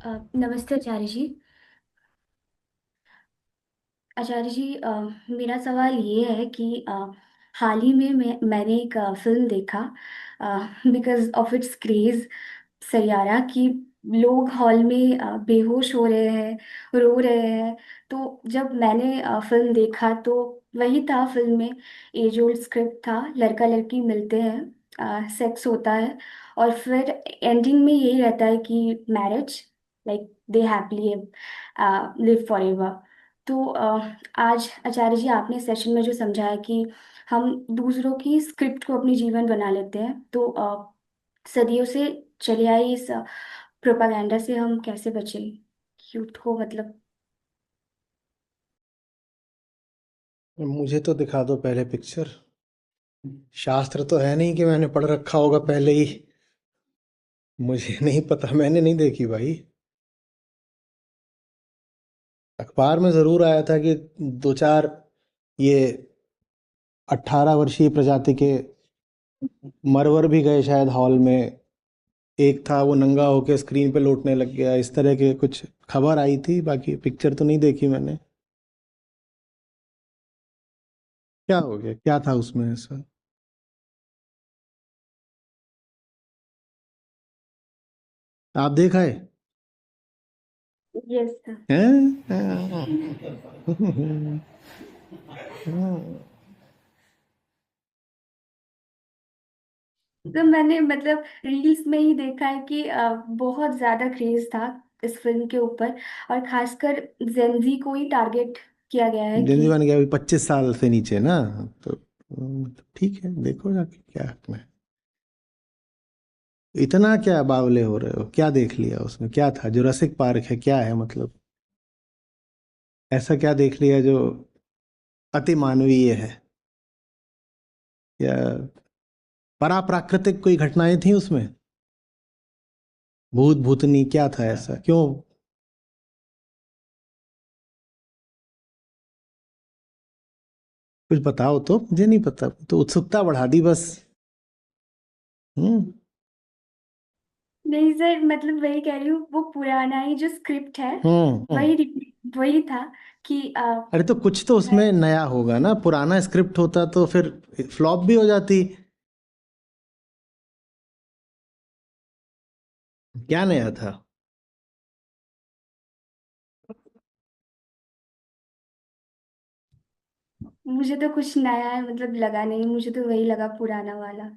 नमस्ते आचार्य जी। आचार्य जी, मेरा सवाल ये है कि हाल ही में मैंने एक फिल्म देखा because of its craze Saiyaara की। लोग हॉल में बेहोश हो रहे हैं, रो रहे हैं। तो जब मैंने फिल्म देखा तो वही था फिल्म में। एज ओल्ड स्क्रिप्ट था, लड़का लड़की मिलते हैं, सेक्स होता है और फिर एंडिंग में यही रहता है कि marriage, like they happily live for ever. तो आज आचार्य जी आपने सेशन में जो समझाया कि हम दूसरों की स्क्रिप्ट को अपनी जीवन बना लेते हैं, तो सदियों से चले आई इस प्रोपागेंडा से हम कैसे बचें, यूथ को मतलब। मुझे तो दिखा दो पहले पिक्चर। शास्त्र तो है नहीं कि मैंने पढ़ रखा होगा पहले ही। मुझे नहीं पता, मैंने नहीं देखी भाई। अखबार में जरूर आया था कि दो चार ये 18 वर्षीय प्रजाति के मरवर भी गए शायद हॉल में। एक था वो नंगा होके स्क्रीन पे लौटने लग गया, इस तरह के कुछ खबर आई थी। बाकी पिक्चर तो नहीं देखी मैंने। क्या हो गया, क्या था उसमें ऐसा? आप देखा है? यस। हैं? तो मैंने मतलब रील्स में ही देखा है कि बहुत ज्यादा क्रेज था इस फिल्म के ऊपर, और खासकर जेंजी को ही टारगेट किया गया है कि। जेनजी बन गया अभी 25 साल से नीचे ना। तो ठीक है, देखो जाके क्या में। इतना क्या बावले हो रहे हो? क्या देख लिया उसमें? क्या था? जुरासिक पार्क है क्या है मतलब? ऐसा क्या देख लिया जो अति मानवीय है? या पराप्राकृतिक कोई घटनाएं थी उसमें? भूत भूतनी क्या था ऐसा? क्यों? कुछ बताओ तो, मुझे नहीं पता तो उत्सुकता बढ़ा दी बस। हम्म। नहीं सर, मतलब वही कह रही हूँ, वो पुराना ही जो स्क्रिप्ट है हम्म। वही वही था कि अरे तो कुछ तो उसमें नया होगा ना। पुराना स्क्रिप्ट होता तो फिर फ्लॉप भी हो जाती। क्या नया था? मुझे तो कुछ नया है मतलब लगा नहीं, मुझे तो वही लगा पुराना वाला।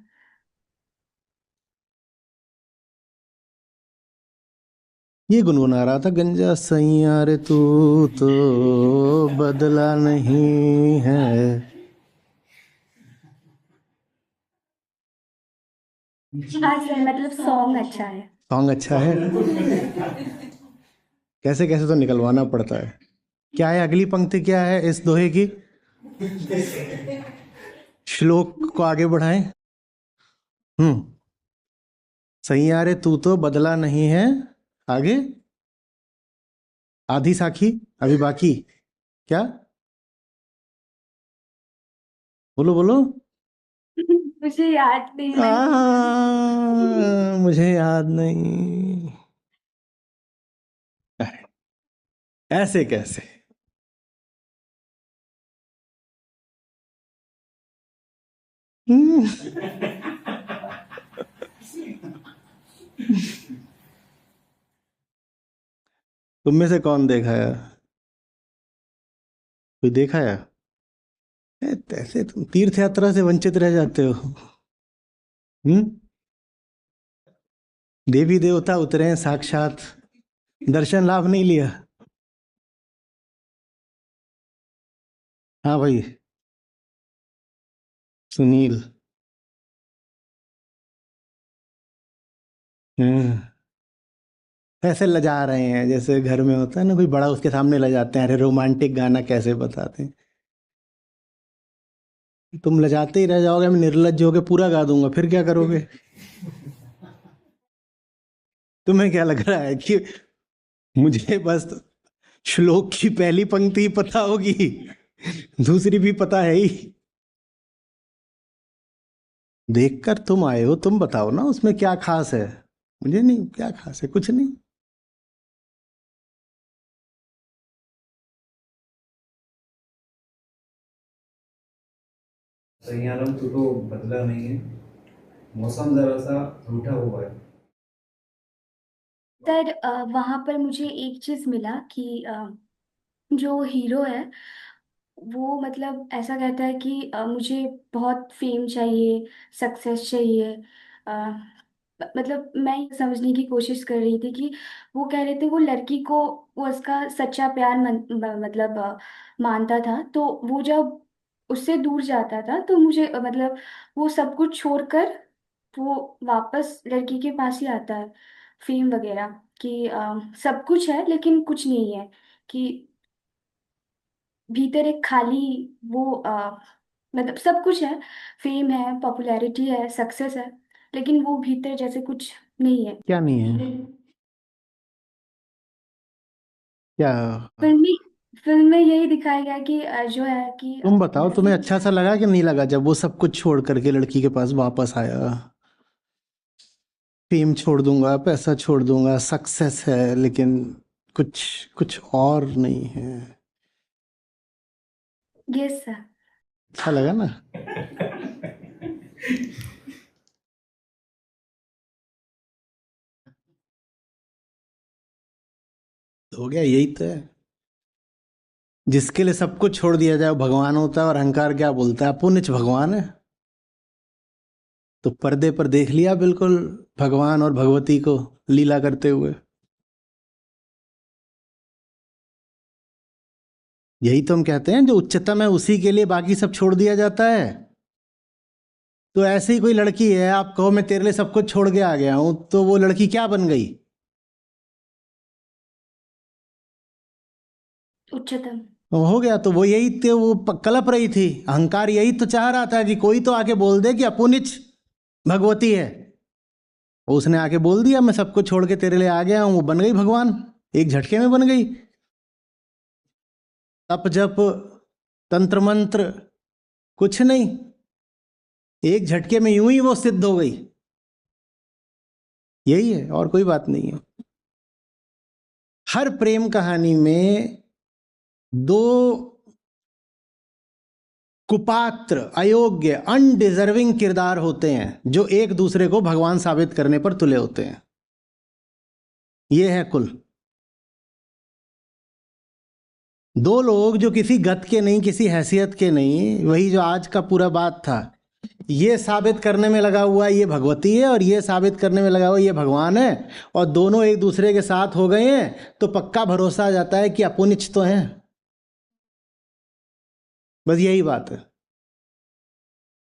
ये गुनगुना रहा था गंजा सैया रे तू तो बदला नहीं है। हाँ सर, मतलब सॉन्ग अच्छा है। सॉन्ग अच्छा है। कैसे कैसे तो निकलवाना पड़ता है। क्या है अगली पंक्ति, क्या है इस दोहे की? श्लोक को आगे बढ़ाएं। हम्म। सैया रे तू तो बदला नहीं है। आगे। आधी साखी अभी बाकी। क्या? बोलो बोलो। मुझे याद नहीं मैंने। मुझे याद नहीं। ऐसे कैसे? हम्म। तुम में से कौन देखा है? कोई देखा है? ऐसे तुम तीर्थ यात्रा से वंचित रह जाते हो। हम्म। देवी देवता उतरे हैं साक्षात, दर्शन लाभ नहीं लिया? हाँ भाई। सुनील। हम्म। ऐसे लजा रहे हैं जैसे घर में होता है ना, कोई बड़ा उसके सामने लजाते हैं। अरे रोमांटिक गाना कैसे बताते हैं? तुम लजाते ही रह जाओगे, मैं निर्लज्ज होके पूरा गा दूंगा, फिर क्या करोगे? तुम्हें क्या लग रहा है कि मुझे बस श्लोक की पहली पंक्ति ही पता होगी? दूसरी भी पता है ही। देखकर तुम आए हो, तुम बताओ ना उसमें क्या खास है। मुझे नहीं, क्या खास है? कुछ नहीं। सैयारम तो बदला नहीं है, मौसम जरा सा रूठा हुआ है। सर वहां पर मुझे एक चीज मिला कि जो हीरो है वो मतलब ऐसा कहता है कि मुझे बहुत फेम चाहिए, सक्सेस चाहिए। अ, मतलब मैं ये समझने की कोशिश कर रही थी कि वो कह रहे थे वो लड़की को वो उसका सच्चा प्यार मतलब मानता था, तो वो जब उससे दूर जाता था तो मुझे मतलब वो सब कुछ छोड़कर वो वापस लड़की के पास ही आता है। फेम वगैरह कि सब कुछ है लेकिन कुछ नहीं है, कि भीतर एक खाली वो मतलब सब कुछ है, फेम है, पॉपुलैरिटी है, सक्सेस है, लेकिन वो भीतर जैसे कुछ नहीं है। क्या नहीं है? क्या? फिल्म में फिल्म में यही दिखाया गया कि जो है कि तुम बताओ, तुम्हें लड़की। अच्छा सा लगा कि नहीं लगा जब वो सब कुछ छोड़ करके लड़की के पास वापस आया? फेम छोड़ दूंगा, पैसा छोड़ दूंगा, सक्सेस है, लेकिन कुछ कुछ और नहीं है। Yes sir. अच्छा लगा ना? हो गया, यही तो है। जिसके लिए सब कुछ छोड़ दिया जाए वो भगवान होता है, और अहंकार क्या बोलता है, अपुनिच भगवान है। तो पर्दे पर देख लिया बिल्कुल भगवान और भगवती को लीला करते हुए। यही तो हम कहते हैं, जो उच्चतम है उसी के लिए बाकी सब छोड़ दिया जाता है। तो ऐसे ही कोई लड़की है, आप कहो मैं तेरे लिए सब कुछ छोड़ के आ गया हूं, तो वो लड़की क्या बन गई? उच्चतम। हो गया। तो वो यही तो वो कलप रही थी, अहंकार यही तो चाह रहा था कि कोई तो आके बोल दे कि अपुनिच भगवती है। उसने आके बोल दिया मैं सब कुछ छोड़ के तेरे लिए आ गया हूं, वो बन गई भगवान। एक झटके में बन गई। तप जप तंत्र मंत्र कुछ नहीं, एक झटके में यूं ही वो सिद्ध हो गई। यही है, और कोई बात नहीं है। हर प्रेम कहानी में दो कुपात्र, अयोग्य, अनडिजर्विंग किरदार होते हैं जो एक दूसरे को भगवान साबित करने पर तुले होते हैं। ये है कुल। दो लोग जो किसी गत के नहीं, किसी हैसियत के नहीं, वही जो आज का पूरा बात था, ये साबित करने में लगा हुआ ये भगवती है और ये साबित करने में लगा हुआ ये भगवान है, और दोनों एक दूसरे के साथ हो गए हैं, तो पक्का भरोसा आ जाता है कि अपुनिच तो हैं। बस यही बात है।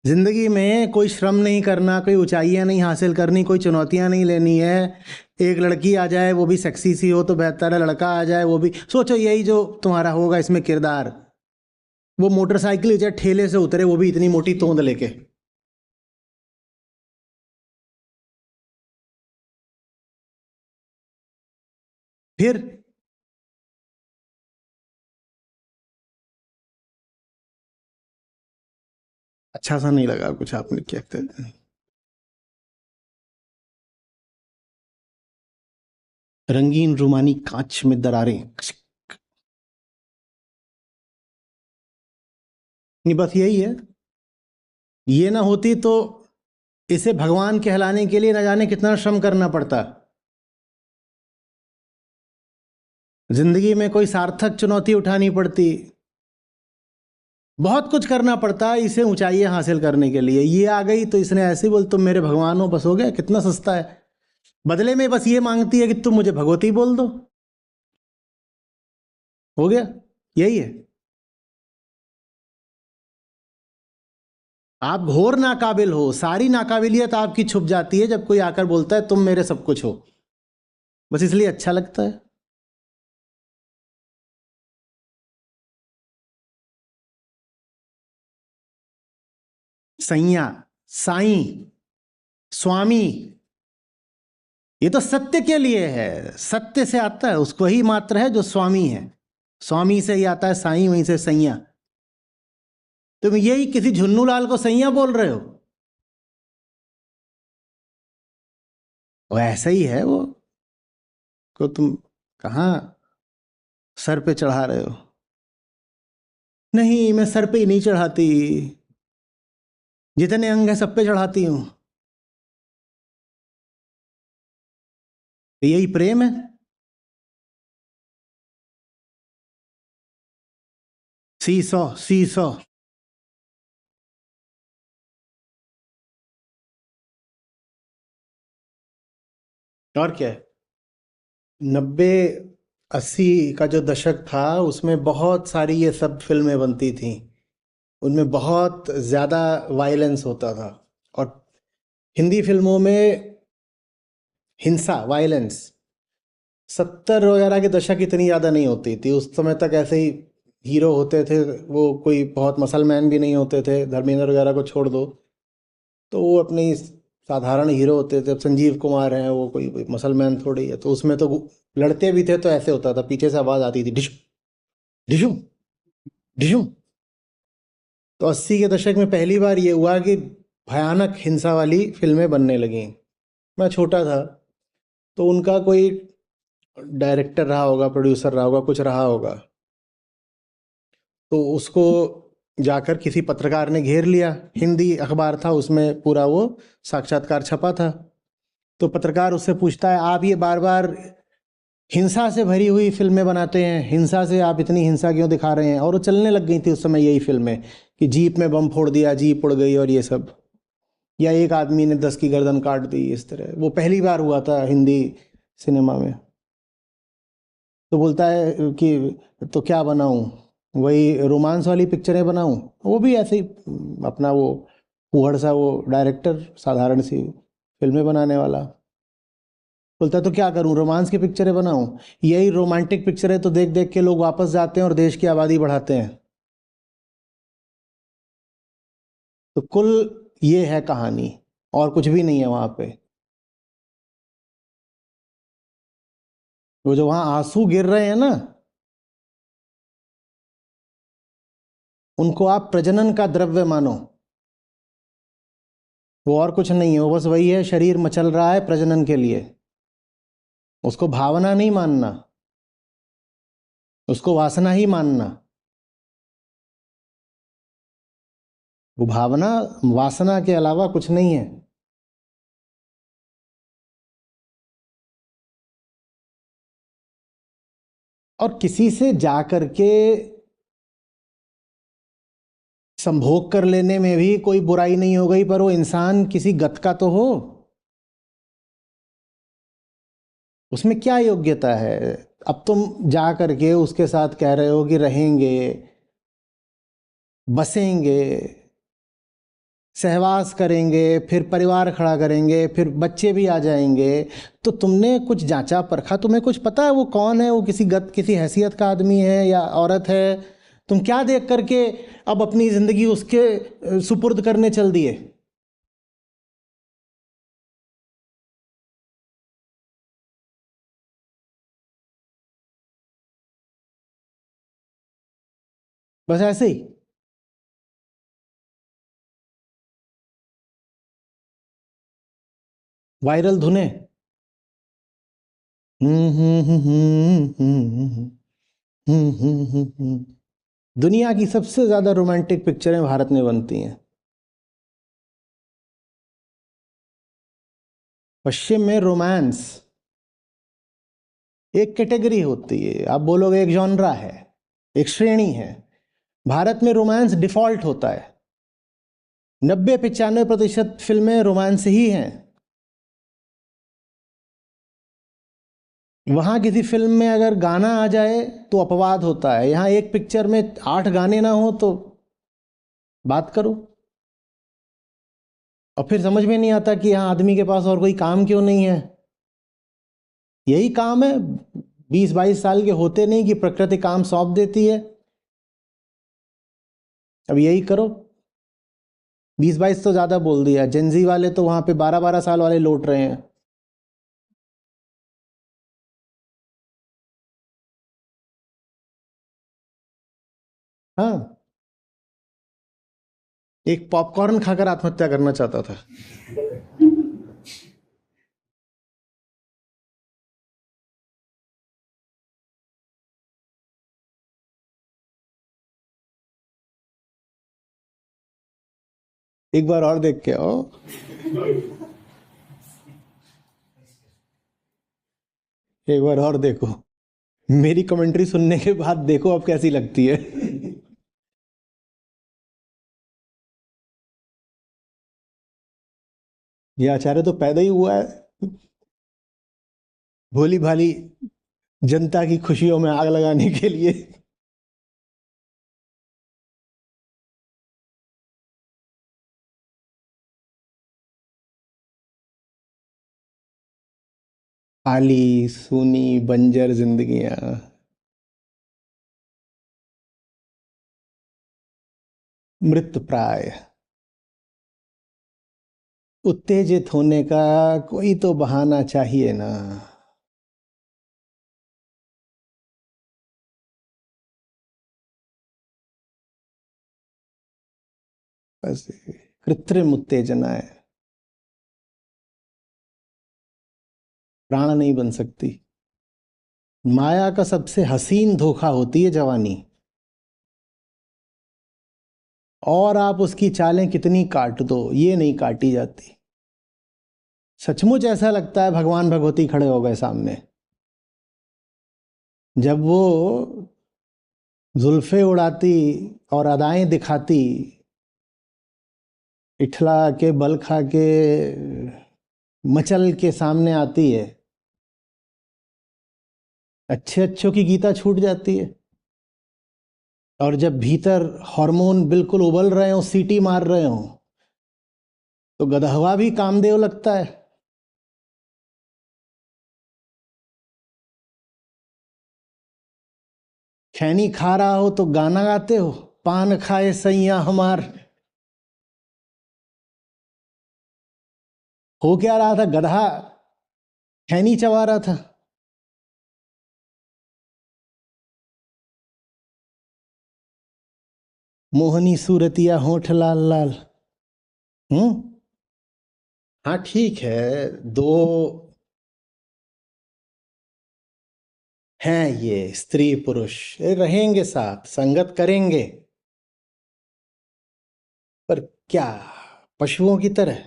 जिंदगी में कोई श्रम नहीं करना, कोई ऊंचाइयां नहीं हासिल करनी, कोई चुनौतियां नहीं लेनी है। एक लड़की आ जाए वो भी सेक्सी सी हो तो बेहतर है, लड़का आ जाए वो भी, सोचो यही जो तुम्हारा होगा इसमें किरदार, वो मोटरसाइकिल चाहे ठेले से उतरे वो भी इतनी मोटी तोंद लेके। फिर अच्छा सा नहीं लगा कुछ आपने क्या कहते हैं? रंगीन रूमानी कांच में दरारें। नहीं, बस यही है। ये ना होती तो इसे भगवान कहलाने के लिए न जाने कितना श्रम करना पड़ता। जिंदगी में कोई सार्थक चुनौती उठानी पड़ती, बहुत कुछ करना पड़ता है इसे ऊंचाइयां हासिल करने के लिए। ये आ गई तो इसने ऐसे ही बोल तुम मेरे भगवान हो, बस हो गया, कितना सस्ता है। बदले में बस ये मांगती है कि तुम मुझे भगवती बोल दो, हो गया। यही है। आप घोर नाकाबिल हो, सारी नाकाबिलियत आपकी छुप जाती है जब कोई आकर बोलता है तुम मेरे सब कुछ हो। बस इसलिए अच्छा लगता है। सैया, साईं, स्वामी, ये तो सत्य के लिए है, सत्य से आता है, उसको ही मात्र है जो स्वामी है। स्वामी से ही आता है साईं, वहीं से सैया। तुम यही किसी झुन्नू लाल को सैया बोल रहे हो? वो ऐसा ही है वो, को तुम कहाँ सर पे चढ़ा रहे हो? नहीं, मैं सर पे ही नहीं चढ़ाती। जितने अंग है सब पे चढ़ाती हूँ। तो यही प्रेम है। सी सौ, सी सौ। और क्या है। 90 80 का जो दशक था उसमें बहुत सारी ये सब फिल्में बनती थी। उनमें बहुत ज़्यादा वायलेंस होता था। और हिंदी फिल्मों में हिंसा, वायलेंस 70 वगैरह के दशक इतनी ज़्यादा नहीं होती थी। उस समय तक ऐसे ही हीरो होते थे, वो कोई बहुत मसल मैन भी नहीं होते थे, धर्मेंद्र वगैरह को छोड़ दो। तो वो अपनी साधारण हीरो होते थे। अब संजीव कुमार हैं, वो कोई मसल मैन थोड़ी है। तो उसमें तो लड़ते भी थे तो ऐसे होता था, पीछे से आवाज़ आती थी, डिशू डिशू डिशू। तो 80 के दशक में पहली बार ये हुआ कि भयानक हिंसा वाली फिल्में बनने लगीं। मैं छोटा था, तो उनका कोई डायरेक्टर रहा होगा, प्रोड्यूसर रहा होगा, कुछ रहा होगा। तो उसको जाकर किसी पत्रकार ने घेर लिया। हिंदी अखबार था, उसमें पूरा वो साक्षात्कार छपा था। तो पत्रकार उससे पूछता है, आप ये बार बार हिंसा से भरी हुई फिल्में बनाते हैं, हिंसा से आप इतनी हिंसा क्यों दिखा रहे हैं? और वो चलने लग गई थी उस समय यही फिल्में, कि जीप में बम फोड़ दिया, जीप उड़ गई और ये सब, या एक आदमी ने 10 की गर्दन काट दी। इस तरह वो पहली बार हुआ था हिंदी सिनेमा में। तो बोलता है कि तो क्या बनाऊं, वही रोमांस वाली पिक्चरें बनाऊं? वो भी ऐसे ही अपना वो फूहड़ सा वो डायरेक्टर, साधारण सी फिल्में बनाने वाला। बोलता है तो क्या करूं, रोमांस की पिक्चरें बनाऊं? यही रोमांटिक पिक्चरें तो देख देख के लोग वापस जाते हैं और देश की आबादी बढ़ाते हैं। तो कुल ये है कहानी, और कुछ भी नहीं है वहां पे। वो जो वहां आंसू गिर रहे हैं ना, उनको आप प्रजनन का द्रव्य मानो। वो और कुछ नहीं है, वो बस वही है, शरीर मचल रहा है प्रजनन के लिए। उसको भावना नहीं मानना, उसको वासना ही मानना। वो भावना वासना के अलावा कुछ नहीं है। और किसी से जा करके संभोग कर लेने में भी कोई बुराई नहीं हो गई, पर वो इंसान किसी गत का तो हो। उसमें क्या योग्यता है? अब तुम जा करके उसके साथ कह रहे हो कि रहेंगे, बसेंगे, सहवास करेंगे, फिर परिवार खड़ा करेंगे, फिर बच्चे भी आ जाएंगे। तो तुमने कुछ जांचा परखा? तुम्हें कुछ पता है वो कौन है? वो किसी गत, किसी हैसियत का आदमी है या औरत है? तुम क्या देख करके अब अपनी जिंदगी उसके सुपुर्द करने चल दिए? बस ऐसे ही। वायरल धुने। दुनिया की सबसे ज्यादा रोमांटिक पिक्चरें भारत में बनती हैं। पश्चिम में रोमांस एक कैटेगरी होती है, आप बोलोगे एक जॉनरा है, एक श्रेणी है। भारत में रोमांस डिफॉल्ट होता है। 90-95% फिल्में रोमांस ही हैं। वहां किसी फिल्म में अगर गाना आ जाए तो अपवाद होता है। यहाँ एक पिक्चर में 8 गाने ना हो तो बात करो। और फिर समझ में नहीं आता कि यहाँ आदमी के पास और कोई काम क्यों नहीं है। यही काम है, 20-22 साल के होते नहीं कि प्रकृति काम सौंप देती है, अब यही करो। 20-22 तो ज्यादा बोल दिया, जेंजी वाले तो वहां पे 12-12 साल वाले लौट रहे हैं। हाँ, एक पॉपकॉर्न खाकर आत्महत्या करना चाहता था। एक बार और देख के आओ। एक बार और देखो, मेरी कमेंट्री सुनने के बाद देखो अब कैसी लगती है। ये आचार्य तो पैदा ही हुआ है भोली भाली जनता की खुशियों में आग लगाने के लिए। खाली सूनी बंजर जिंदगियां, मृत प्राय। उत्तेजित होने का कोई तो बहाना चाहिए ना। बस कृत्रिम उत्तेजना है, प्राण नहीं बन सकती। माया का सबसे हसीन धोखा होती है जवानी, और आप उसकी चालें कितनी काट दो ये नहीं काटी जाती। सचमुच ऐसा लगता है भगवान भगवती खड़े हो गए सामने, जब वो जुल्फे उड़ाती और अदाएं दिखाती, इठला के बल खा के मचल के सामने आती है, अच्छे अच्छों की गीता छूट जाती है। और जब भीतर हार्मोन बिल्कुल उबल रहे हो, सीटी मार रहे हो, तो गदहवा भी कामदेव लगता है। खैनी खा रहा हो तो गाना गाते हो, पान खाए सैया हमार। हो क्या रहा था, गधा खैनी चबा रहा था। मोहनी सूरतिया होठ लाल लाल। हम्म। हाँ ठीक है, दो हैं ये स्त्री पुरुष, ये रहेंगे साथ, संगत करेंगे, पर क्या पशुओं की तरह,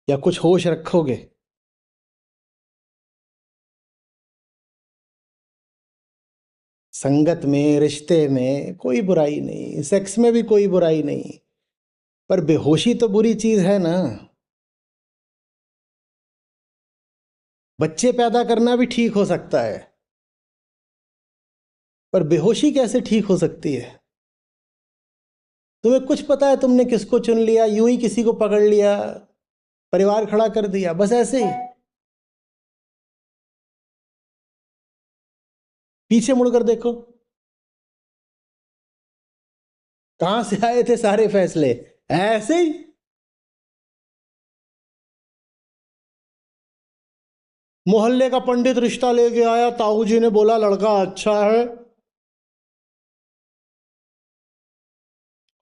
या कुछ होश रखोगे? संगत में, रिश्ते में कोई बुराई नहीं, सेक्स में भी कोई बुराई नहीं, पर बेहोशी तो बुरी चीज है ना। बच्चे पैदा करना भी ठीक हो सकता है, पर बेहोशी कैसे ठीक हो सकती है? तुम्हें कुछ पता है तुमने किसको चुन लिया, यूं ही किसी को पकड़ लिया, परिवार खड़ा कर दिया, बस ऐसे ही। पीछे मुड़कर देखो, कहां से आए थे सारे फैसले, ऐसे ही। मोहल्ले का पंडित रिश्ता लेके आया, ताऊ जी ने बोला लड़का अच्छा है,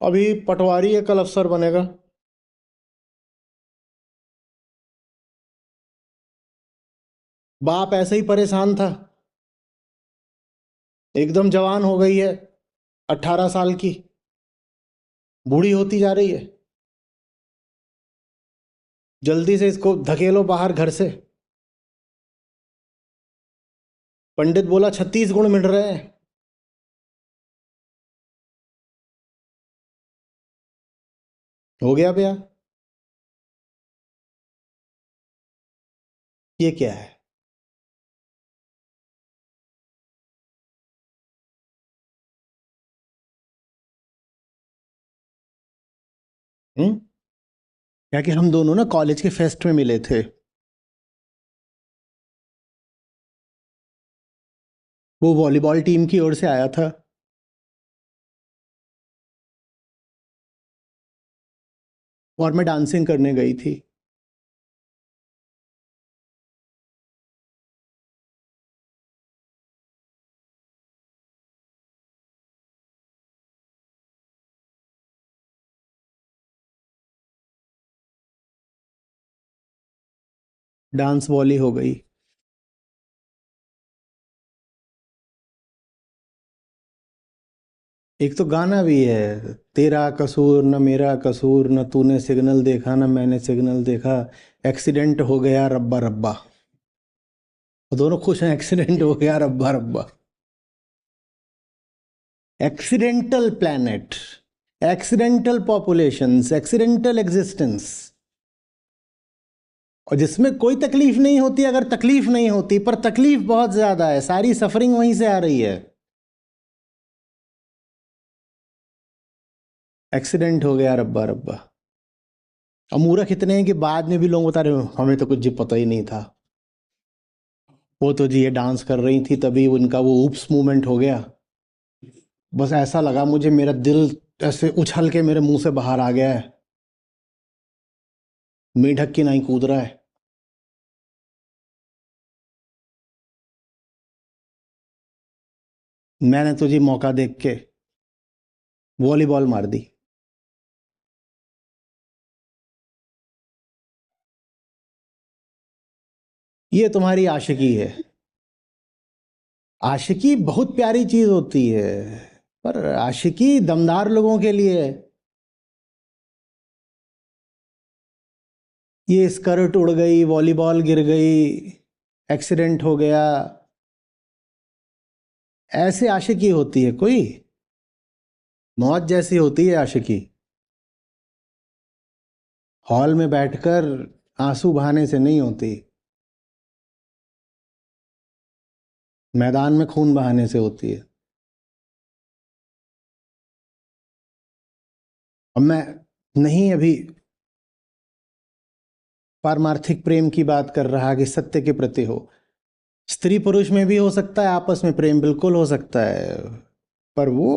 अभी पटवारी है, कल अफसर बनेगा। बाप ऐसे ही परेशान था, एकदम जवान हो गई है, 18 साल की, बूढ़ी होती जा रही है, जल्दी से इसको धकेलो बाहर घर से। पंडित बोला 36 गुण मिल रहे हैं। हो गया भैया। ये क्या है? हम्म। क्या कि हम दोनों ना कॉलेज के फेस्ट में मिले थे, वो वॉलीबॉल टीम की ओर से आया था, और मैं डांसिंग करने गई थी। डांस वॉली हो गई। एक तो गाना भी है, तेरा कसूर न मेरा कसूर, न तूने सिग्नल देखा न मैंने सिग्नल देखा, एक्सीडेंट हो गया रब्बा रब्बा। वो दोनों खुश हैं, एक्सीडेंट हो गया रब्बा रब्बा। Accidental planet, accidental populations, accidental existence, और जिसमें कोई तकलीफ नहीं होती। अगर तकलीफ नहीं होती, पर तकलीफ बहुत ज्यादा है, सारी सफरिंग वहीं से आ रही है। एक्सीडेंट हो गया रब्बा रब्बा। और मूर्ख इतने हैं कि बाद में भी लोग बता रहे हो हमें तो कुछ जी पता ही नहीं था, वो तो जी ये डांस कर रही थी तभी उनका वो ऊप्स मूवमेंट हो गया। बस ऐसा लगा मुझे, मेरा दिल ऐसे उछल के मेरे मुंह से बाहर आ गया है, मेढक की नहीं कूद रहा है। मैंने तो जी मौका देख के वॉलीबॉल मार दी। ये तुम्हारी आशिकी है। आशिकी बहुत प्यारी चीज होती है, पर आशिकी दमदार लोगों के लिए है। ये स्कर्ट उड़ गई, वॉलीबॉल गिर गई, एक्सीडेंट हो गया, ऐसे आशिकी होती है कोई? मौत जैसी होती है आशिकी। हॉल में बैठकर आंसू बहाने से नहीं होती, मैदान में खून बहाने से होती है। अब मैं नहीं अभी पारमार्थिक प्रेम की बात कर रहा कि सत्य के प्रति हो। स्त्री पुरुष में भी हो सकता है आपस में प्रेम, बिल्कुल हो सकता है, पर वो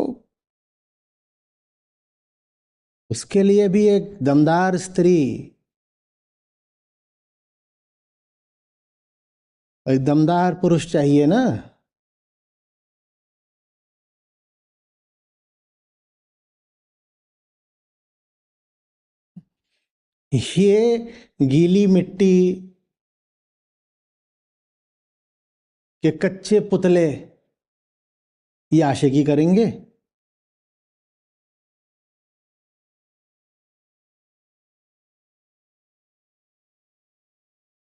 उसके लिए भी एक दमदार स्त्री, एक दमदार पुरुष चाहिए ना। ये गीली मिट्टी के कच्चे पुतले ये आशिकी करेंगे?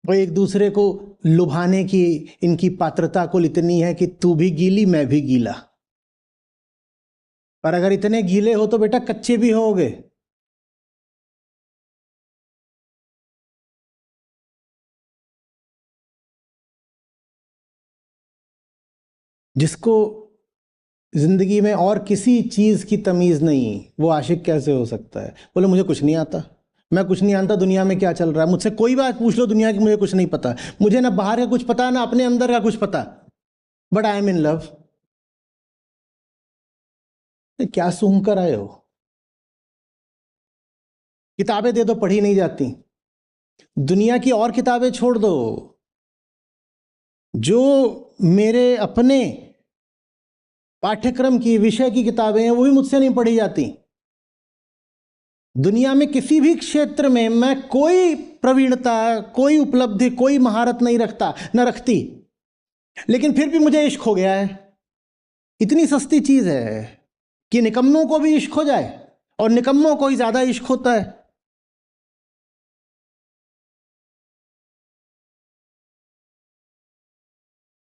और एक दूसरे को लुभाने की इनकी पात्रता कुल इतनी है कि तू भी गीली मैं भी गीला। पर अगर इतने गीले हो तो बेटा कच्चे भी होगे। जिसको जिंदगी में और किसी चीज की तमीज नहीं, वो आशिक कैसे हो सकता है? बोले मुझे कुछ नहीं आता, मैं कुछ नहीं जानता दुनिया में क्या चल रहा है, मुझसे कोई बात पूछ लो दुनिया की, मुझे कुछ नहीं पता, मुझे ना बाहर का कुछ पता ना अपने अंदर का कुछ पता, but I am in love. क्या सूंघ कर आए हो? किताबें दे दो, पढ़ी नहीं जाती। दुनिया की और किताबें छोड़ दो, जो मेरे अपने पाठ्यक्रम की विषय की किताबें हैं वो भी मुझसे नहीं पढ़ी जाती। दुनिया में किसी भी क्षेत्र में मैं कोई प्रवीणता, कोई उपलब्धि, कोई महारत नहीं रखता, न रखती, लेकिन फिर भी मुझे इश्क हो गया है। इतनी सस्ती चीज है कि निकम्मों को भी इश्क हो जाए, और निकम्मों को ही ज्यादा इश्क होता है।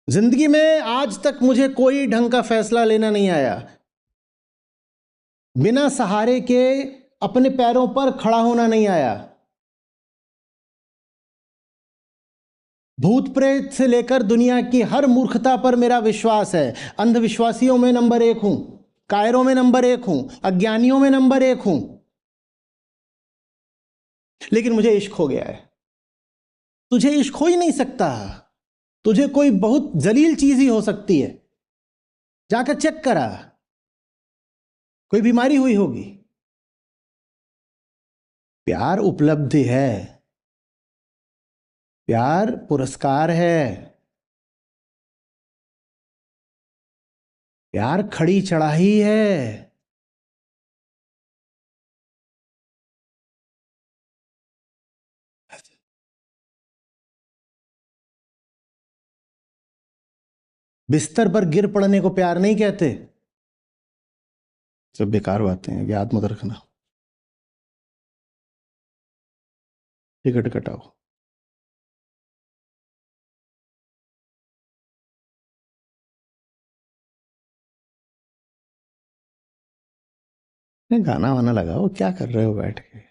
जिंदगी में आज तक मुझे कोई ढंग का फैसला लेना नहीं आया, बिना सहारे के अपने पैरों पर खड़ा होना नहीं आया। भूत प्रेत से लेकर दुनिया की हर मूर्खता पर मेरा विश्वास है। अंधविश्वासियों में नंबर 1 हूं, कायरों में नंबर 1 हूं, अज्ञानियों में नंबर 1 हूं, लेकिन मुझे इश्क हो गया है। तुझे इश्क हो ही नहीं सकता, तुझे कोई बहुत जलील चीज ही हो सकती है। जाकर चेक करा, कोई बीमारी हुई होगी। प्यार उपलब्धि है, प्यार पुरस्कार है, प्यार खड़ी चढ़ाई है। बिस्तर पर गिर पड़ने को प्यार नहीं कहते। सब बेकार बातें हैं, याद मत रखना। टिकट कटाओ। गाना वाना लगाओ, क्या कर रहे हो बैठ के?